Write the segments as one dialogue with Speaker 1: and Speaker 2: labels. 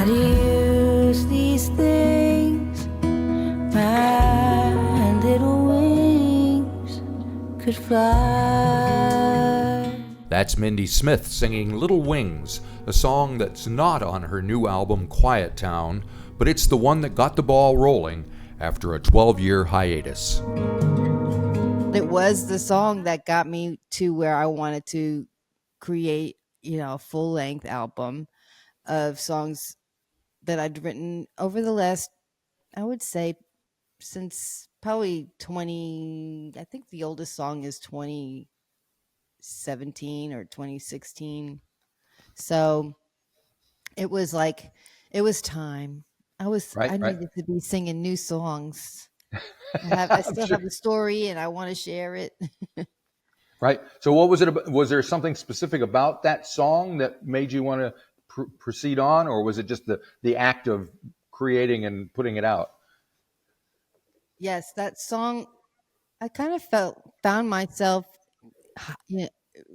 Speaker 1: to use these things my little wings could fly.
Speaker 2: That's Mindy Smith singing Little Wings, a song that's not on her new album Quiet Town, but it's the one that got the ball rolling after a 12-year hiatus.
Speaker 3: It was the song that got me to where I wanted to create, a full-length album of songs that I'd written over the last, I would say, since probably I think the oldest song is 2017 or 2016. So it was time. I needed to be singing new songs. I still have the story and I want to share it.
Speaker 2: Right. So what was it about? Was there something specific about that song that made you want to proceed on, or was it just the act of creating and putting it out?
Speaker 3: Yes, that song, I kind of found myself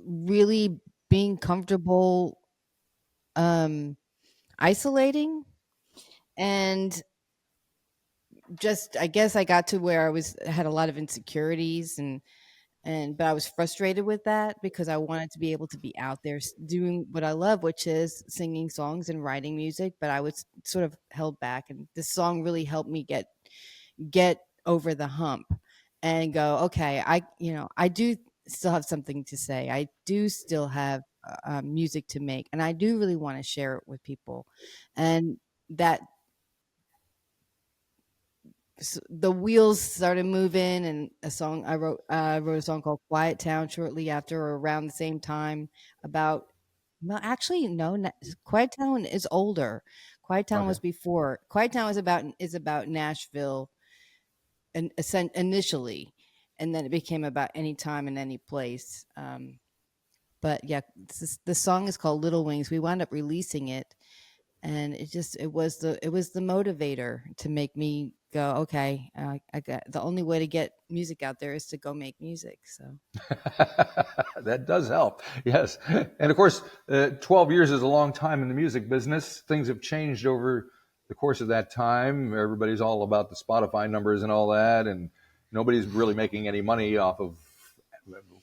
Speaker 3: really being comfortable isolating, and just I guess I got to where had a lot of insecurities, but I was frustrated with that because I wanted to be able to be out there doing what I love, which is singing songs and writing music, but I was sort of held back, and this song really helped me get over the hump and go, okay, I do still have something to say. I do still have music to make, and I do really want to share it with people. And that the wheels started moving, and I wrote a song called Quiet Town shortly after, or around the same time, about, well, actually, no, Quiet Town is older. Quiet Town was before. Quiet Town is about Nashville, and initially, and then it became about any time and any place. But yeah, the song is called Little Wings. We wound up releasing it, and it was the motivator to make me go, okay, I got the only way to get music out there is to go make music. So
Speaker 2: that does help. Yes. And of course, 12 years is a long time in the music business. Things have changed over the course of that time. Everybody's all about the Spotify numbers and all that, and nobody's really making any money off of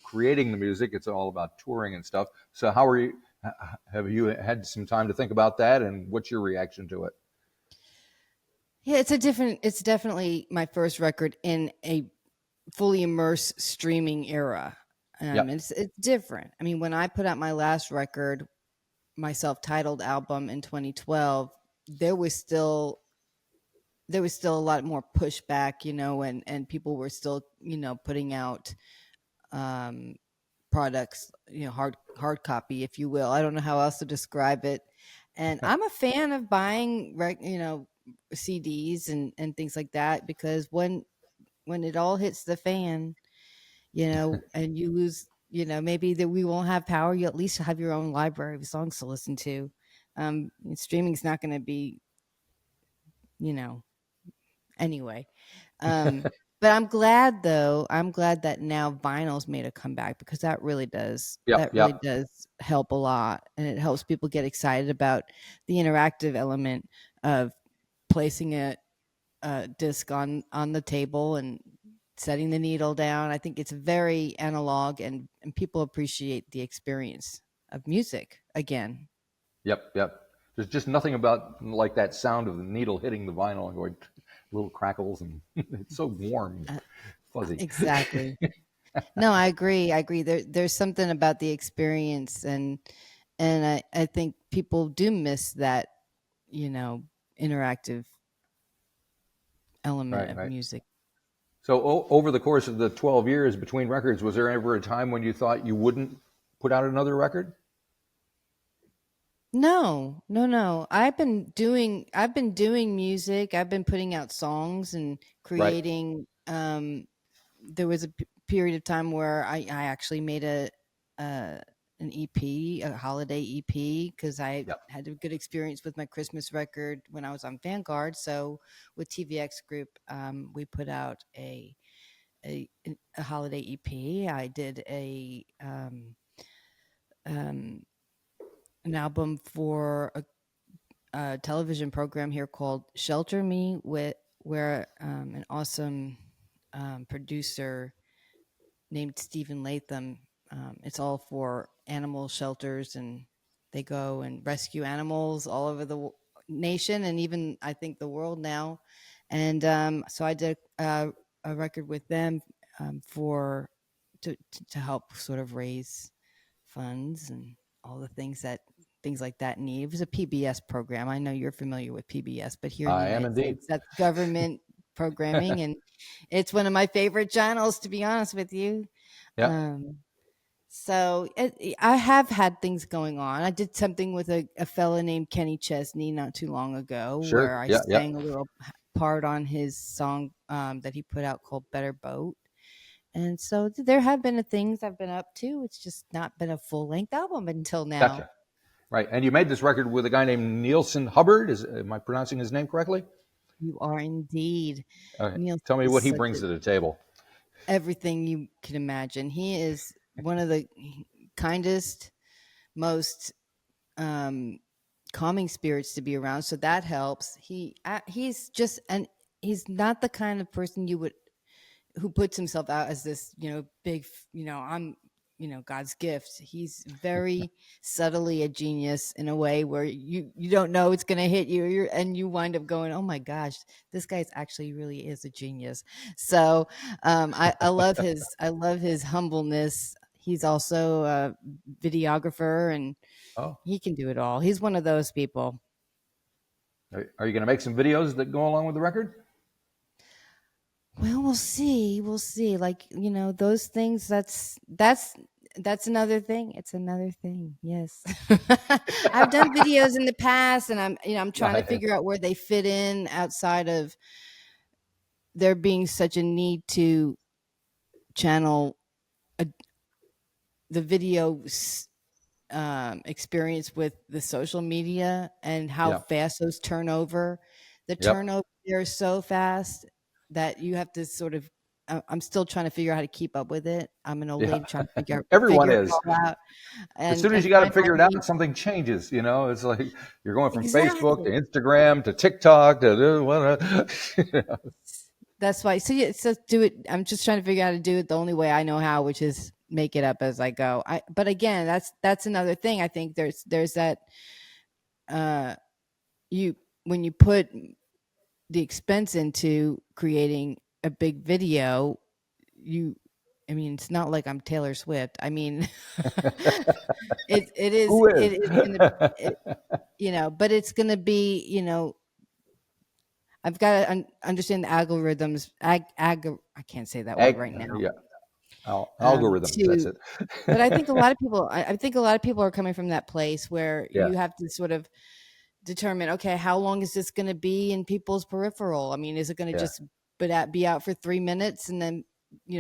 Speaker 2: creating the music. It's all about touring and stuff. So have you had some time to think about that, and what's your reaction to it?
Speaker 3: Yeah, it's definitely my first record in a fully immersed streaming era. It's different. I mean, when I put out my last record, my self-titled album in 2012, there was still a lot more pushback, and people were still, putting out products, hard copy, if you will. I don't know how else to describe it. And I'm a fan of buying, CDs and things like that, because when it all hits the fan, and you lose, maybe that we won't have power, you at least have your own library of songs to listen to. Streaming's not going to be, anyway. But I'm glad that now vinyl's made a comeback, because that really does help a lot, and it helps people get excited about the interactive element of placing a disc on the table and setting the needle down. I think it's very analog, and people appreciate the experience of music again.
Speaker 2: Yep. There's just nothing about like that sound of the needle hitting the vinyl and going little crackles, and it's so warm, fuzzy.
Speaker 3: Exactly. No, I agree. There's something about the experience, and I think people do miss that, interactive element of music.
Speaker 2: So over the course of the 12 years between records, was there ever a time when you thought you wouldn't put out another record?
Speaker 3: No. I've been doing music. I've been putting out songs and creating. There was a period of time where I actually made an EP, a holiday EP, because I had a good experience with my Christmas record when I was on Vanguard. So with TVX Group, we put out a holiday EP. I did an album for a television program here called Shelter Me, where an awesome producer named Stephen Latham. It's all for animal shelters, and they go and rescue animals all over the nation and even I think the world now. And so I did a record with them for to help sort of raise funds and all the things like that need. It was a PBS program. I know you're familiar with PBS, but here in the
Speaker 2: I am
Speaker 3: United
Speaker 2: indeed.
Speaker 3: States, that's government programming, and it's one of my favorite channels, to be honest with you.
Speaker 2: Yeah.
Speaker 3: Um, I have had things going on. I did something with a fella named Kenny Chesney not too long ago,
Speaker 2: Sure.
Speaker 3: where I
Speaker 2: Yeah. Yeah.
Speaker 3: sang a little part on his song that he put out called "Better Boat." And so there have been things I've been up to. It's just not been a full length album until now.
Speaker 2: Gotcha. Right. And you made this record with a guy named Neelon Hubard. Am I pronouncing his name correctly?
Speaker 3: You are indeed.
Speaker 2: Okay.
Speaker 3: Neil
Speaker 2: Tell me
Speaker 3: is
Speaker 2: what he
Speaker 3: such
Speaker 2: brings to the table.
Speaker 3: everything you can imagine. He is one of the kindest, most calming spirits to be around, so that helps. He's just and he's not the kind of person you would who puts himself out as this, big, I'm, God's gift. He's very subtly a genius in a way where you don't know it's going to hit you, and you wind up going, oh my gosh, this guy's actually really is a genius. So I love his humbleness. He's also a videographer, and
Speaker 2: Oh,
Speaker 3: he can do it all. He's one of those people.
Speaker 2: are you going to make some videos that go along with the record?
Speaker 3: Well, we'll see. We'll see. Like, those things, that's another thing. It's another thing. Yes. I've done videos in the past, and I'm trying to figure out where they fit in outside of there being such a need to channel a, the video experience with the social media and how
Speaker 2: Yeah.
Speaker 3: fast those turnover. The
Speaker 2: Yep.
Speaker 3: turnover there is so fast that you have to sort of. I'm still trying to figure out how to keep up with it. I'm an old
Speaker 2: Yeah.
Speaker 3: lady trying to
Speaker 2: Everyone
Speaker 3: figure it
Speaker 2: is.
Speaker 3: all out,
Speaker 2: As
Speaker 3: and
Speaker 2: soon as you got to
Speaker 3: find my
Speaker 2: figure it out,
Speaker 3: niche.
Speaker 2: something changes. It's like you're going from Facebook to
Speaker 3: Exactly.
Speaker 2: Instagram to TikTok to what.
Speaker 3: That's why. So yeah, so do it. I'm just trying to figure out how to do it the only way I know how, which is make it up as I go. But again, that's another thing. I think there's that. Uh, you when you put the expense into creating a big video, I mean, it's not like I'm Taylor Swift. I mean,
Speaker 2: Who is?
Speaker 3: it is gonna, but it's gonna be, I've got to understand the algorithms. I can't say that word right now.
Speaker 2: Yeah. Algorithms. That's
Speaker 3: To
Speaker 2: it.
Speaker 3: But I think a lot of people, I think a lot of people are coming from that place where
Speaker 2: Yeah.
Speaker 3: you have to sort of determine, okay, how long is this going to be in people's peripheral? I mean, is it going to
Speaker 2: Yeah.
Speaker 3: just be out for 3 minutes and then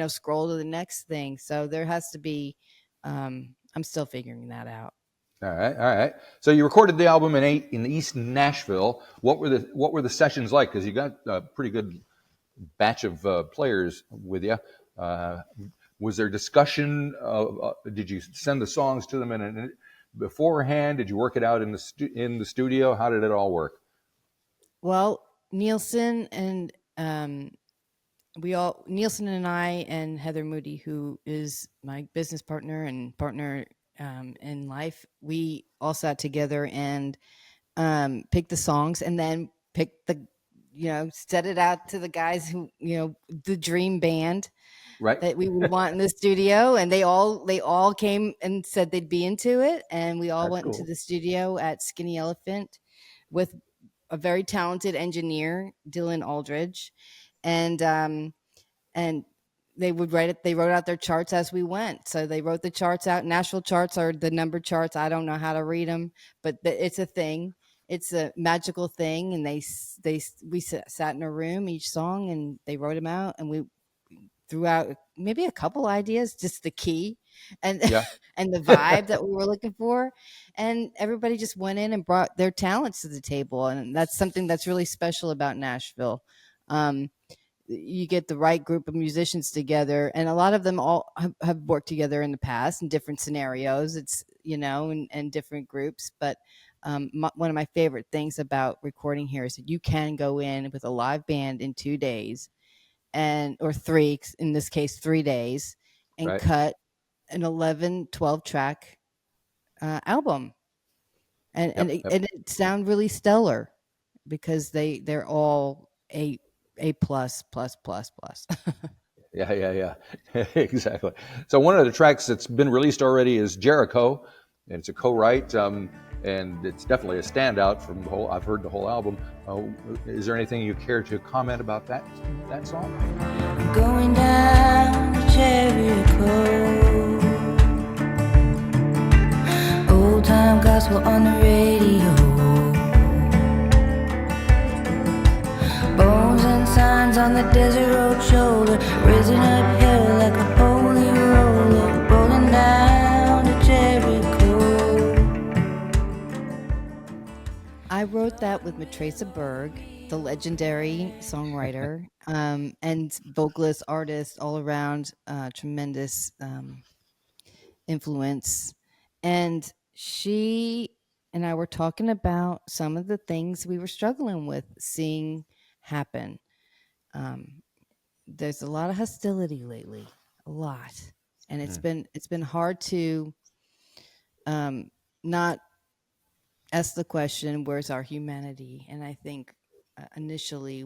Speaker 3: scroll to the next thing? So there has to be. I'm still figuring that out.
Speaker 2: All right. All right. So you recorded the album in East Nashville. What were the sessions like? Because you got a pretty good batch of players with you. Was there discussion? Did you send the songs to them beforehand? Did you work it out in the studio? How did it all work?
Speaker 3: Well, Nielsen and Nielsen and I and Heather Moody, who is my business partner and partner in life, we all sat together and picked the songs, and then picked set it out to the guys who, the dream band
Speaker 2: Right.
Speaker 3: that we would want in the studio, and they all came and said they'd be into it, and we all
Speaker 2: That's
Speaker 3: went into
Speaker 2: cool.
Speaker 3: the studio at Skinny Elephant with a very talented engineer, Dylan Aldridge, and they wrote out their charts as we went. So they wrote the charts out. Nashville charts are the number charts. I don't know how to read them, but it's a thing. It's a magical thing. And we sat in a room, each song, and they wrote them out, and we threw out maybe a couple ideas, just the key and
Speaker 2: Yeah.
Speaker 3: and the vibe that we were looking for. And everybody just went in and brought their talents to the table. And that's something that's really special about Nashville. You get the right group of musicians together, and a lot of them all have worked together in the past in different scenarios. It's, and different groups, but One of my favorite things about recording here is that you can go in with a live band in 2 days or three, in this case, 3 days, and
Speaker 2: Right.
Speaker 3: cut an 11, 12 track album. And
Speaker 2: Yep. Yep.
Speaker 3: it sound really stellar because they're all a plus plus plus plus.
Speaker 2: Yeah. Yeah. Yeah. Exactly. So one of the tracks that's been released already is Jericho, and it's a co-write, and it's definitely a standout from the whole. I've heard the whole album. Is there anything you care to comment about that song?
Speaker 1: I'm going down to Jericho. Old time gospel on the radio. Bones and signs on the desert road shoulder, raising uphill like a holy roller, rolling down to Jericho.
Speaker 3: I wrote that with Matresa Berg, the legendary songwriter, and vocalist, artist, all around, tremendous influence. And she and I were talking about some of the things we were struggling with seeing happen. There's a lot of hostility lately, a lot, and it's been hard to not ask the question, where's our humanity? And I think initially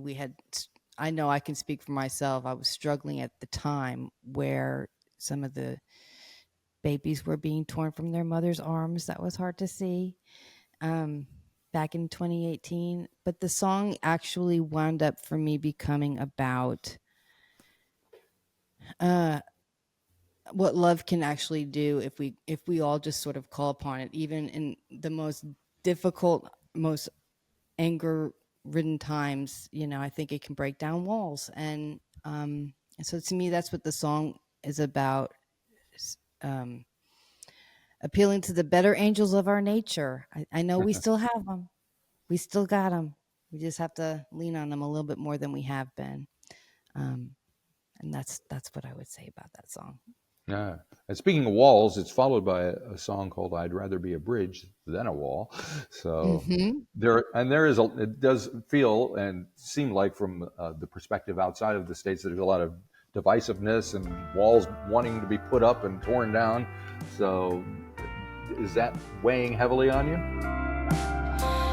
Speaker 3: I know I can speak for myself, I was struggling at the time where some of the babies were being torn from their mother's arms. That was hard to see back in 2018. But the song actually wound up for me becoming about what love can actually do if we all just sort of call upon it, even in the most difficult, most anger ridden times. I think it can break down walls. And so to me, that's what the song is about. Um, Appealing to the better angels of our nature. I know we still have them. We still got them. We just have to lean on them a little bit more than we have been. And that's what I would say about that song.
Speaker 2: Yeah. And speaking of walls, it's followed by a song called "I'd Rather Be a Bridge Than a Wall." So it does feel and seem like, from the perspective outside of the States, that there's a lot of divisiveness and walls wanting to be put up and torn down. So is that weighing heavily on you?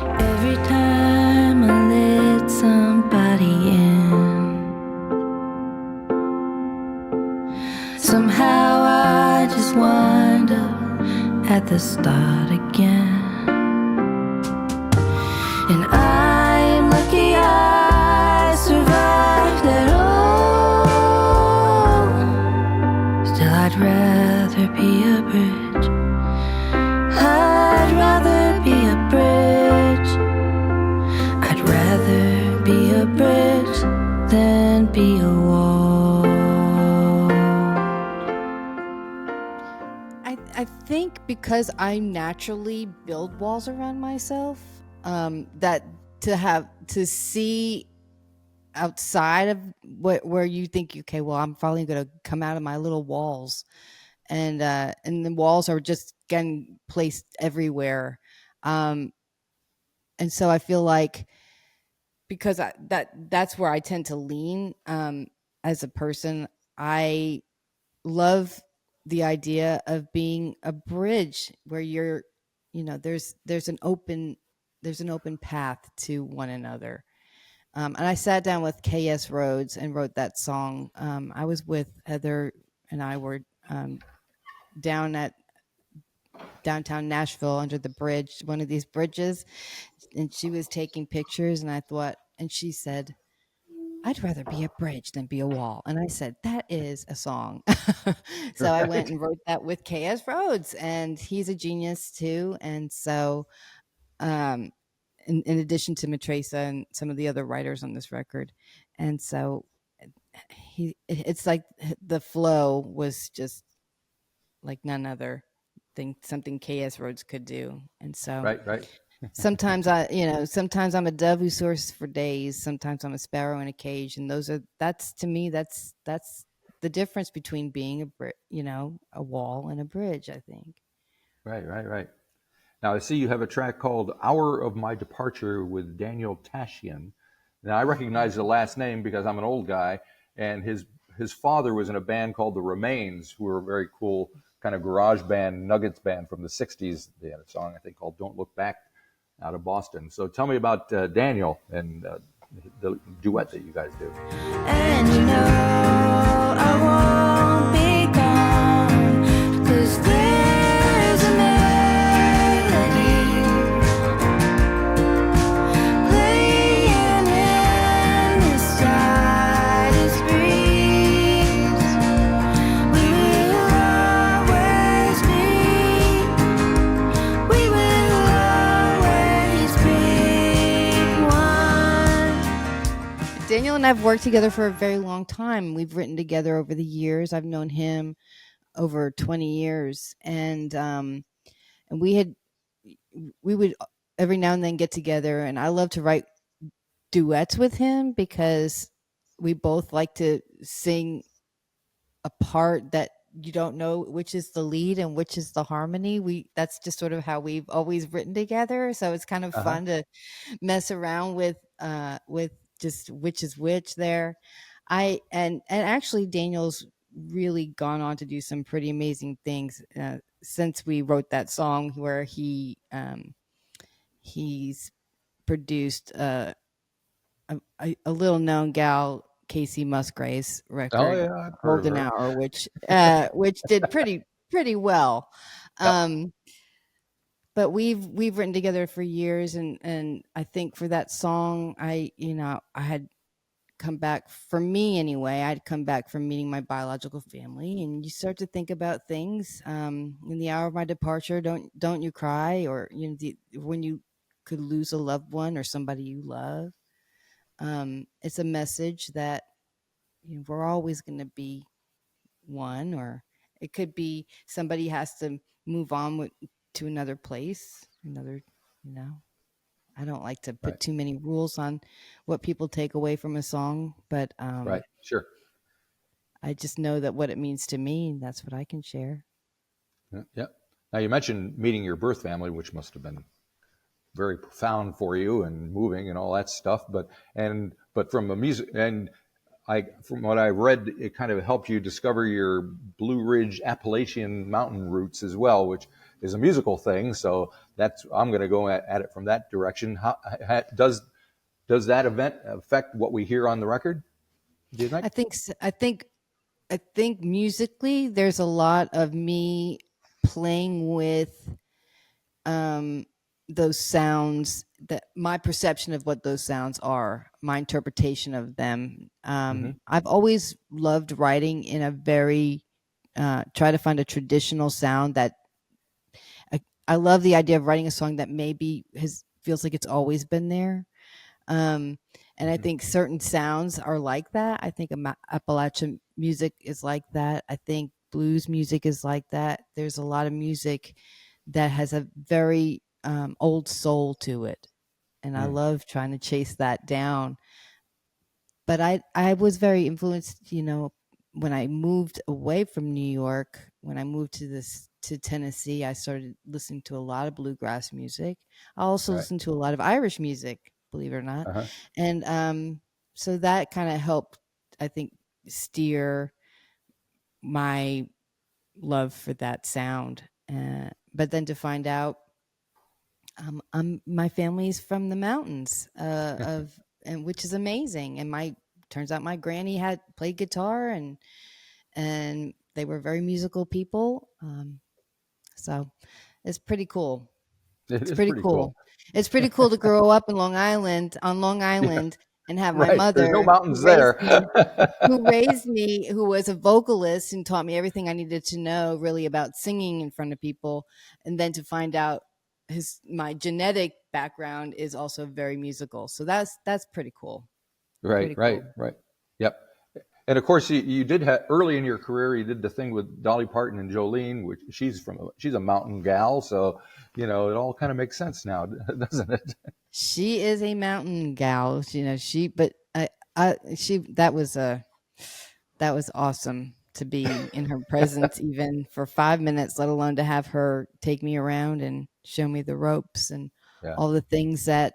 Speaker 1: Every time I let somebody in, somehow I just wind up at the start again. And I'm lucky I survived at all. Still I'd rather be a bridge. I'd rather be a bridge. I'd rather be a bridge than be a wall.
Speaker 3: I think because I naturally build walls around myself, that to see outside of where you think, okay, well, I'm probably going to come out of my little walls, and the walls are just getting placed everywhere, and so I feel like, because that's where I tend to lean as a person. I love the idea of being a bridge where there's an open path to one another. And I sat down with KS Rhodes and wrote that song. I was with Heather, and I were down at downtown Nashville under the bridge, one of these bridges, and she was taking pictures, and she said, "I'd rather be a bridge than be a wall." And I said, that is a song. So I went and wrote that with KS Rhodes, and he's a genius too. And so, in addition to Matresa and some of the other writers on this record. And so it's like the flow was just like none other thing, something KS Rhodes could do. And so
Speaker 2: Right.
Speaker 3: sometimes sometimes I'm a dove who soars for days. Sometimes I'm a sparrow in a cage. And that's to me, that's the difference between being a wall and a bridge, I think.
Speaker 2: Right. Now, I see you have a track called Hour of My Departure with Daniel Tashian. Now, I recognize the last name because I'm an old guy, and his father was in a band called The Remains, who were a very cool kind of garage band, Nuggets band from the 60s. They had a song, I think, called Don't Look Back out of Boston. So tell me about Daniel and the duet that you guys do.
Speaker 1: And you know I won't be gone, 'cause there's a melody playing in the slightest breeze. We will always be, we will always be one.
Speaker 3: Daniel and I've worked together for a very long time. We've written together over the years. I've known him over 20 years, and we would every now and then get together, and I love to write duets with him because we both like to sing a part that you don't know which is the lead and which is the harmony. That's just sort of how we've always written together, so it's kind of
Speaker 2: Uh-huh.
Speaker 3: fun to mess around with just which is which there. And actually Daniel's really gone on to do some pretty amazing things since we wrote that song, where he's produced a little known gal, Casey Musgrave's
Speaker 2: Oh,
Speaker 3: record,
Speaker 2: yeah, I've heard of
Speaker 3: Golden
Speaker 2: her.
Speaker 3: Hour, which did pretty well.
Speaker 2: Yep.
Speaker 3: But we've written together for years, and I think for that song, I had come back, for me anyway, I'd come back from meeting my biological family, and you start to think about things. In the hour of my departure, don't you cry, or when you could lose a loved one or somebody you love. It's a message that we're always going to be one, or it could be somebody has to move on to another place, I don't like to
Speaker 2: Right.
Speaker 3: put too many rules on what people take away from a song, but
Speaker 2: Right. Sure.
Speaker 3: I just know that what it means to me, and that's what I can share.
Speaker 2: Yeah. Now, you mentioned meeting your birth family, which must have been very profound for you and moving and all that stuff. But from a music, and from what I read, it kind of helped you discover your Blue Ridge Appalachian mountain roots as well, which is a musical thing. So I'm going to go at it from that direction. Does that event affect what we hear on the record, do you think?
Speaker 3: I think musically, there's a lot of me playing with those sounds, that my perception of what those sounds are, my interpretation of them.
Speaker 2: Mm-hmm.
Speaker 3: I've always loved writing in a very try to find a traditional sound that I love the idea of writing a song that maybe feels like it's always been there. And I
Speaker 2: Mm-hmm.
Speaker 3: think certain sounds are like that. I think Appalachian music is like that. I think blues music is like that. There's a lot of music that has a very old soul to it, and I
Speaker 2: Mm.
Speaker 3: love trying to chase that down. But I was very influenced, when I moved away from New York, when I moved to Tennessee, I started listening to a lot of bluegrass music. I also
Speaker 2: Right.
Speaker 3: listened to a lot of Irish music, believe it or not.
Speaker 2: Uh-huh.
Speaker 3: And so that kind of helped, I think, steer my love for that sound. But then to find out, my family's from the mountains and which is amazing. And turns out my granny had played guitar, and they were very musical people. So it's pretty cool.
Speaker 2: It
Speaker 3: It's
Speaker 2: is
Speaker 3: pretty
Speaker 2: pretty cool.
Speaker 3: cool. It's pretty cool to grow up in on Long
Speaker 2: Yeah.
Speaker 3: Island, and have my
Speaker 2: Right. There's no
Speaker 3: mother
Speaker 2: mountains there.
Speaker 3: who was a vocalist and taught me everything I needed to know really about singing in front of people. And then to find out my genetic background is also very musical. So that's pretty cool.
Speaker 2: Right,
Speaker 3: Pretty
Speaker 2: right,
Speaker 3: cool.
Speaker 2: right. Yep. And of course, you did have early in your career. You did the thing with Dolly Parton and Jolene, which she's a mountain gal, so it all kind of makes sense now, doesn't it?
Speaker 3: She is a mountain gal, but that was awesome to be in her presence even for 5 minutes, let alone to have her take me around and show me the ropes and
Speaker 2: Yeah.
Speaker 3: all the things that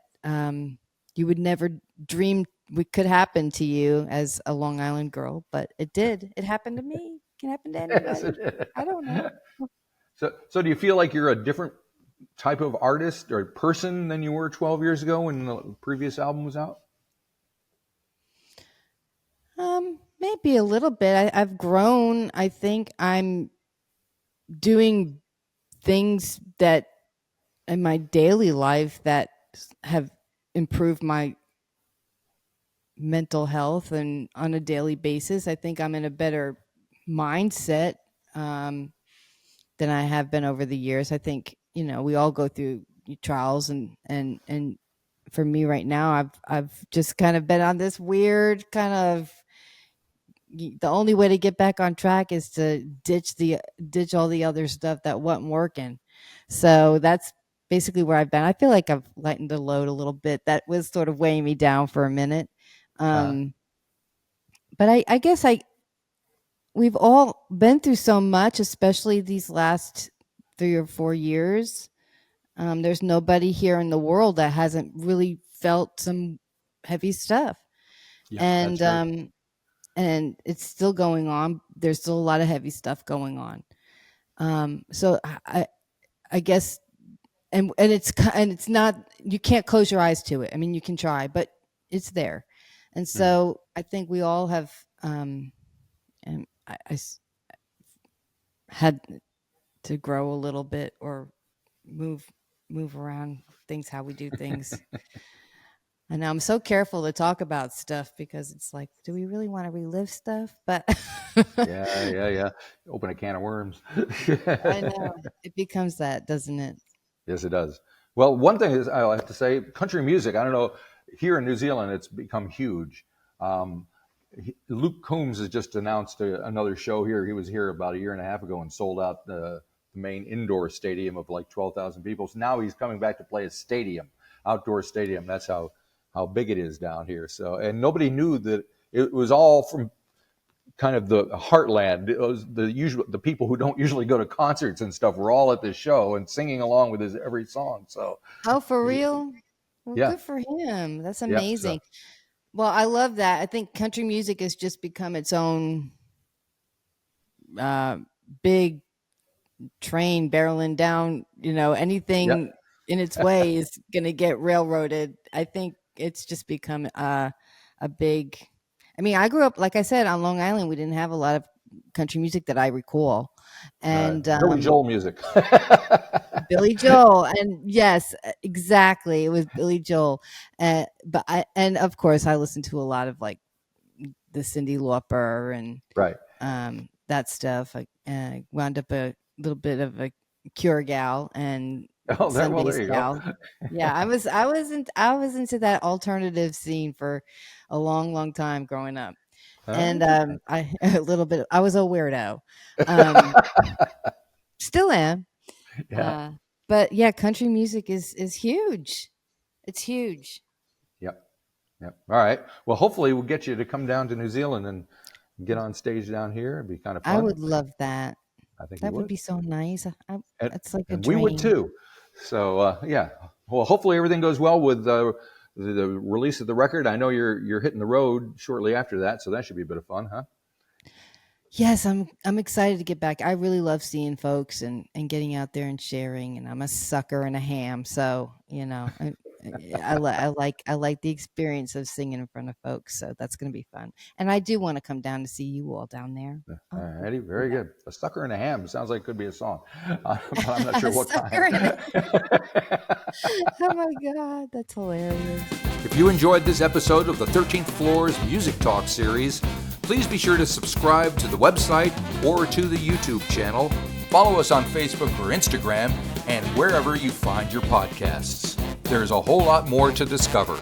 Speaker 3: you would never dream could happen to you as a Long Island girl, but it did. It happened to me. It can happen to
Speaker 2: Yes,
Speaker 3: anybody.
Speaker 2: it is.
Speaker 3: I don't know.
Speaker 2: So do you feel like you're a different type of artist or person than you were 12 years ago when the previous album was out?
Speaker 3: Maybe a little bit. I've grown. I think I'm doing things that in my daily life that have improved my mental health, and on a daily basis, I think I'm in a better mindset than I have been over the years. I think, we all go through trials, and for me right now, I've just kind of been on this weird kind of, the only way to get back on track is to ditch all the other stuff that wasn't working. So that's basically where I've been. I feel like I've lightened the load a little bit. That was sort of weighing me down for a minute. But I guess we've all been through so much, especially these last 3 or 4 years. There's nobody here in the world that hasn't really felt some heavy stuff.
Speaker 2: Yeah,
Speaker 3: And
Speaker 2: that's right.
Speaker 3: and it's still going on. There's still a lot of heavy stuff going on. So I guess, and it's not, you can't close your eyes to it. I mean, you can try, but it's there. And so I think we all have, and I had to grow a little bit, or move around things, how we do things. And I'm so careful to talk about stuff because it's like, do we really want to relive stuff? But
Speaker 2: Yeah. Open a can of worms.
Speaker 3: I know it becomes that, doesn't it?
Speaker 2: Yes, it does. Well, one thing is, I have to say, country music, I don't know, here in New Zealand, it's become huge. Luke Combs has just announced another show here. He was here about a year and a half ago and sold out the main indoor stadium of like 12,000 people. So now he's coming back to play a stadium, outdoor stadium. That's how big it is down here. So, and nobody knew that it was all from kind of the heartland. It was the people who don't usually go to concerts and stuff were all at this show and singing along with his every song. So,
Speaker 3: oh, for real? Well,
Speaker 2: yeah.
Speaker 3: Good for him. That's
Speaker 2: Yeah,
Speaker 3: amazing.
Speaker 2: so,
Speaker 3: Well, I love that. I think country music has just become its own big train barreling down. Anything in its way is going to get railroaded. I think it's just become a big. I mean, I grew up, like I said, on Long Island. We didn't have a lot of country music that I recall, and
Speaker 2: Billy Joel music.
Speaker 3: Billy Joel, and yes, exactly, it was Billy Joel. And of course, I listened to a lot of like the Cyndi Lauper and
Speaker 2: Right.
Speaker 3: that stuff. I wound up a little bit of a Cure gal and
Speaker 2: Oh, there
Speaker 3: Sundays
Speaker 2: you
Speaker 3: gal.
Speaker 2: go.
Speaker 3: Yeah, I was into that alternative scene for a long time growing up. And I a little bit. I was a weirdo. Still am.
Speaker 2: Yeah.
Speaker 3: But yeah, country music is huge. It's huge.
Speaker 2: Yep. All right. Well, hopefully we'll get you to come down to New Zealand and get on stage down here. It'd be kind of fun.
Speaker 3: I would love that.
Speaker 2: I think
Speaker 3: That
Speaker 2: you
Speaker 3: would
Speaker 2: would
Speaker 3: be so nice. It's like a
Speaker 2: and
Speaker 3: dream.
Speaker 2: we would too. So yeah. Well, hopefully everything goes well with the release of the record. I know you're hitting the road shortly after that, so that should be a bit of fun, huh?
Speaker 3: Yes, I'm excited to get back. I really love seeing folks and getting out there and sharing. And I'm a sucker and a ham, so I like the experience of singing in front of folks. So that's going to be fun. And I do want to come down to see you all down there.
Speaker 2: All righty, very good. A sucker and a ham sounds like it could be a song, but I'm not sure what kind.
Speaker 3: Oh my God, that's hilarious.
Speaker 2: If you enjoyed this episode of the 13th Floor's Music Talk series, please be sure to subscribe to the website or to the YouTube channel. Follow us on Facebook or Instagram and wherever you find your podcasts. There's a whole lot more to discover.